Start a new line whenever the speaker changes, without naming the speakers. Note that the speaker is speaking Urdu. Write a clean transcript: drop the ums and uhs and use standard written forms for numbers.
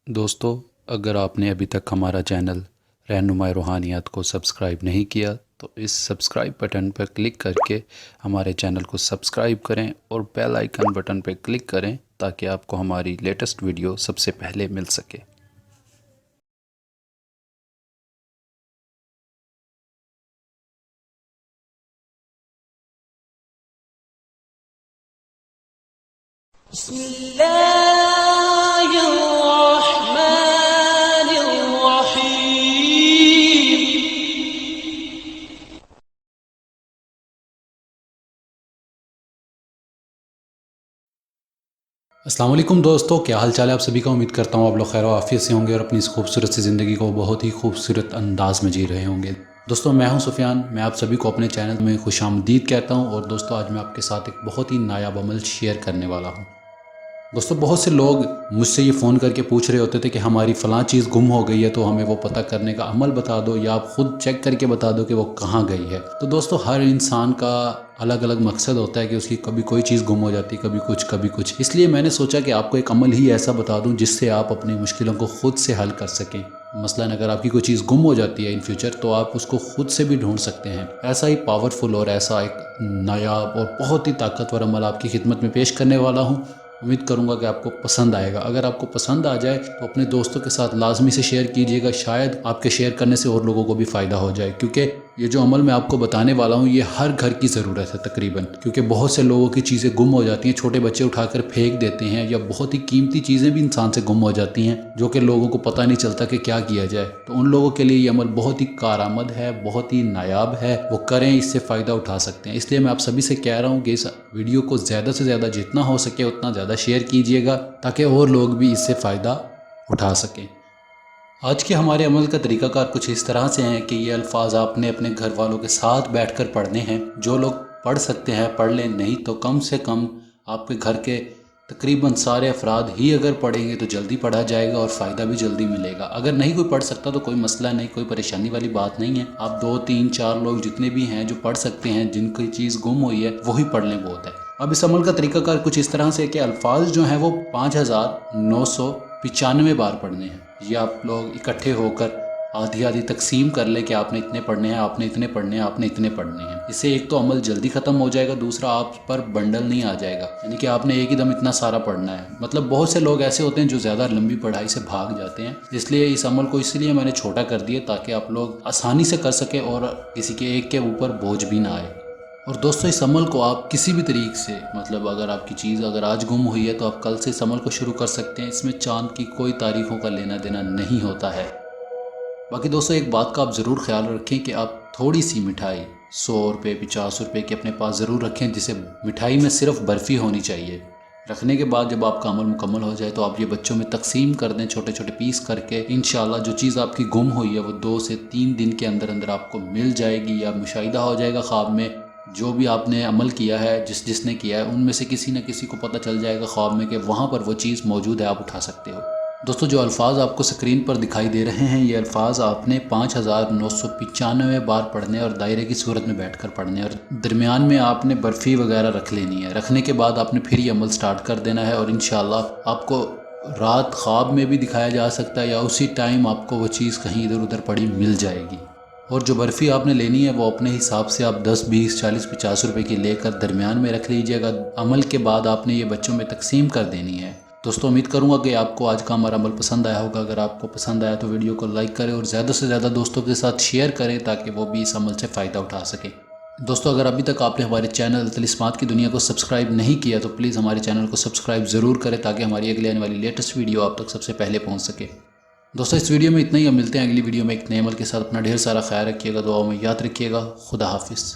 دوستو، اگر آپ نے ابھی تک ہمارا چینل رہنمائے روحانیات کو سبسکرائب نہیں کیا تو اس سبسکرائب بٹن پر کلک کر کے ہمارے چینل کو سبسکرائب کریں اور بیل آئیکن بٹن پہ کلک کریں تاکہ آپ کو ہماری لیٹسٹ ویڈیو سب سے پہلے مل سکے۔
بسم الله الرحمن الرحيم۔
السلام علیکم دوستو، کیا حال چال ہے آپ سبھی کا؟ امید کرتا ہوں آپ لوگ خیر و عافیت سے ہوں گے اور اپنی اس خوبصورت سی زندگی کو بہت ہی خوبصورت انداز میں جی رہے ہوں گے۔ دوستو، میں ہوں سفیان، میں آپ سبھی کو اپنے چینل میں خوش آمدید کہتا ہوں۔ اور دوستو، آج میں آپ کے ساتھ ایک بہت ہی نایاب عمل شیئر کرنے والا ہوں۔ دوستو، بہت سے لوگ مجھ سے یہ فون کر کے پوچھ رہے ہوتے تھے کہ ہماری فلاں چیز گم ہو گئی ہے تو ہمیں وہ پتہ کرنے کا عمل بتا دو، یا آپ خود چیک کر کے بتا دو کہ وہ کہاں گئی ہے۔ تو دوستو، ہر انسان کا الگ الگ مقصد ہوتا ہے کہ اس کی کبھی کوئی چیز گم ہو جاتی، کبھی کچھ۔ اس لیے میں نے سوچا کہ آپ کو ایک عمل ہی ایسا بتا دوں جس سے آپ اپنی مشکلوں کو خود سے حل کر سکیں۔ مثلاً اگر آپ کی کوئی چیز گم ہو جاتی ہے ان فیوچر، تو آپ اس کو خود سے بھی ڈھونڈ سکتے ہیں۔ ایسا ہی پاورفل اور ایسا ایک نایاب اور بہت ہی طاقتور عمل آپ کی خدمت میں پیش کرنے والا ہوں۔ امید کروں گا کہ آپ کو پسند آئے گا۔ اگر آپ کو پسند آ جائے تو اپنے دوستوں کے ساتھ لازمی سے شیئر کیجیے گا، شاید آپ کے شیئر کرنے سے اور لوگوں کو بھی فائدہ ہو جائے، کیونکہ یہ جو عمل میں آپ کو بتانے والا ہوں یہ ہر گھر کی ضرورت ہے تقریباً، کیونکہ بہت سے لوگوں کی چیزیں گم ہو جاتی ہیں، چھوٹے بچے اٹھا کر پھینک دیتے ہیں، یا بہت ہی قیمتی چیزیں بھی انسان سے گم ہو جاتی ہیں جو کہ لوگوں کو پتہ نہیں چلتا کہ کیا کیا جائے۔ تو ان لوگوں کے لیے یہ عمل بہت ہی کارآمد ہے، بہت ہی نایاب ہے، وہ کریں، اس سے فائدہ اٹھا سکتے ہیں۔ اس لیے میں آپ سبھی سے کہہ رہا ہوں کہ اس ویڈیو کو زیادہ سے زیادہ جتنا ہو سکے اتنا زیادہ شیئر کیجیے گا تاکہ اور لوگ بھی اس سے فائدہ اٹھا سکیں۔ آج کے ہمارے عمل کا طریقہ کار کچھ اس طرح سے ہیں کہ یہ الفاظ آپ نے اپنے گھر والوں کے ساتھ بیٹھ کر پڑھنے ہیں۔ جو لوگ پڑھ سکتے ہیں پڑھ لیں، نہیں تو کم سے کم آپ کے گھر کے تقریباً سارے افراد ہی اگر پڑھیں گے تو جلدی پڑھا جائے گا اور فائدہ بھی جلدی ملے گا۔ اگر نہیں کوئی پڑھ سکتا تو کوئی مسئلہ نہیں، کوئی پریشانی والی بات نہیں ہے۔ آپ 2 3 4 لوگ جتنے بھی ہیں جو پڑھ سکتے ہیں، جن کی چیز گم ہوئی ہے، وہی پڑھ لیں، بہت ہے۔ اب اس عمل کا طریقہ کار کچھ اس طرح سے ہے کہ الفاظ جو ہیں وہ 5995 بار پڑھنے ہیں۔ یہ آپ لوگ اکٹھے ہو کر آدھی آدھی تقسیم کر لیں کہ آپ نے اتنے پڑھنے ہیں، آپ نے اتنے پڑھنے ہیں، آپ نے اتنے پڑھنے ہیں۔ اس سے ایک تو عمل جلدی ختم ہو جائے گا، دوسرا آپ پر بنڈل نہیں آ جائے گا، یعنی کہ آپ نے ایک ہی دم اتنا سارا پڑھنا ہے۔ مطلب بہت سے لوگ ایسے ہوتے ہیں جو زیادہ لمبی پڑھائی سے بھاگ جاتے ہیں، اس لیے اس عمل کو اس لیے میں نے چھوٹا کر دیا تاکہ آپ لوگ آسانی سے کر سکیں اور کسی کے ایک کے اوپر بوجھ بھی نہ آئے۔ اور دوستو، اس عمل کو آپ کسی بھی طریقے سے، مطلب اگر آپ کی چیز اگر آج گم ہوئی ہے تو آپ کل سے اس عمل کو شروع کر سکتے ہیں۔ اس میں چاند کی کوئی تاریخوں کا لینا دینا نہیں ہوتا ہے۔ باقی دوستو، ایک بات کا آپ ضرور خیال رکھیں کہ آپ تھوڑی سی مٹھائی 100 روپے 50 روپے کی اپنے پاس ضرور رکھیں، جسے مٹھائی میں صرف برفی ہونی چاہیے۔ رکھنے کے بعد جب آپ کا عمل مکمل ہو جائے تو آپ یہ بچوں میں تقسیم کر دیں، چھوٹے چھوٹے پیس کر کے۔ انشاءاللہ جو چیز آپ کی گم ہوئی ہے وہ 2 سے 3 دن کے اندر اندر آپ کو مل جائے گی، یا مشاہدہ ہو جائے گا خواب میں۔ جو بھی آپ نے عمل کیا ہے، جس نے کیا ہے، ان میں سے کسی نہ کسی کو پتہ چل جائے گا خواب میں کہ وہاں پر وہ چیز موجود ہے، آپ اٹھا سکتے ہو۔ دوستو، جو الفاظ آپ کو سکرین پر دکھائی دے رہے ہیں، یہ الفاظ آپ نے 5995 بار پڑھنے اور دائرے کی صورت میں بیٹھ کر پڑھنے، اور درمیان میں آپ نے برفی وغیرہ رکھ لینی ہے۔ رکھنے کے بعد آپ نے پھر یہ عمل سٹارٹ کر دینا ہے، اور انشاءاللہ آپ کو رات خواب میں بھی دکھایا جا سکتا ہے، یا اسی ٹائم آپ کو وہ چیز کہیں ادھر ادھر پڑی مل جائے گی۔ اور جو برفی آپ نے لینی ہے وہ اپنے حساب سے آپ 10 20 40 50 روپے کی لے کر درمیان میں رکھ لیجئے گا۔ عمل کے بعد آپ نے یہ بچوں میں تقسیم کر دینی ہے۔ دوستو، امید کروں گا کہ آپ کو آج کا ہمارا عمل پسند آیا ہوگا۔ اگر آپ کو پسند آیا تو ویڈیو کو لائک کریں اور زیادہ سے زیادہ دوستوں کے ساتھ شیئر کریں تاکہ وہ بھی اس عمل سے فائدہ اٹھا سکیں۔ دوستو، اگر ابھی تک آپ نے ہمارے چینل طلسمات کی دنیا کو سبسکرائب نہیں کیا تو پلیز ہمارے چینل کو سبسکرائب ضرور کریں تاکہ ہماری اگلے آنے والی لیٹسٹ ویڈیو آپ تک سب سے پہلے پہنچ سکے۔ دوستو، اس ویڈیو میں اتنا ہی، ہم ملتے ہیں اگلی ویڈیو میں ایک نئے عمل کے ساتھ۔ اپنا ڈھیر سارا خیال رکھیے گا، دعاؤں میں یاد رکھیے گا۔ خدا حافظ۔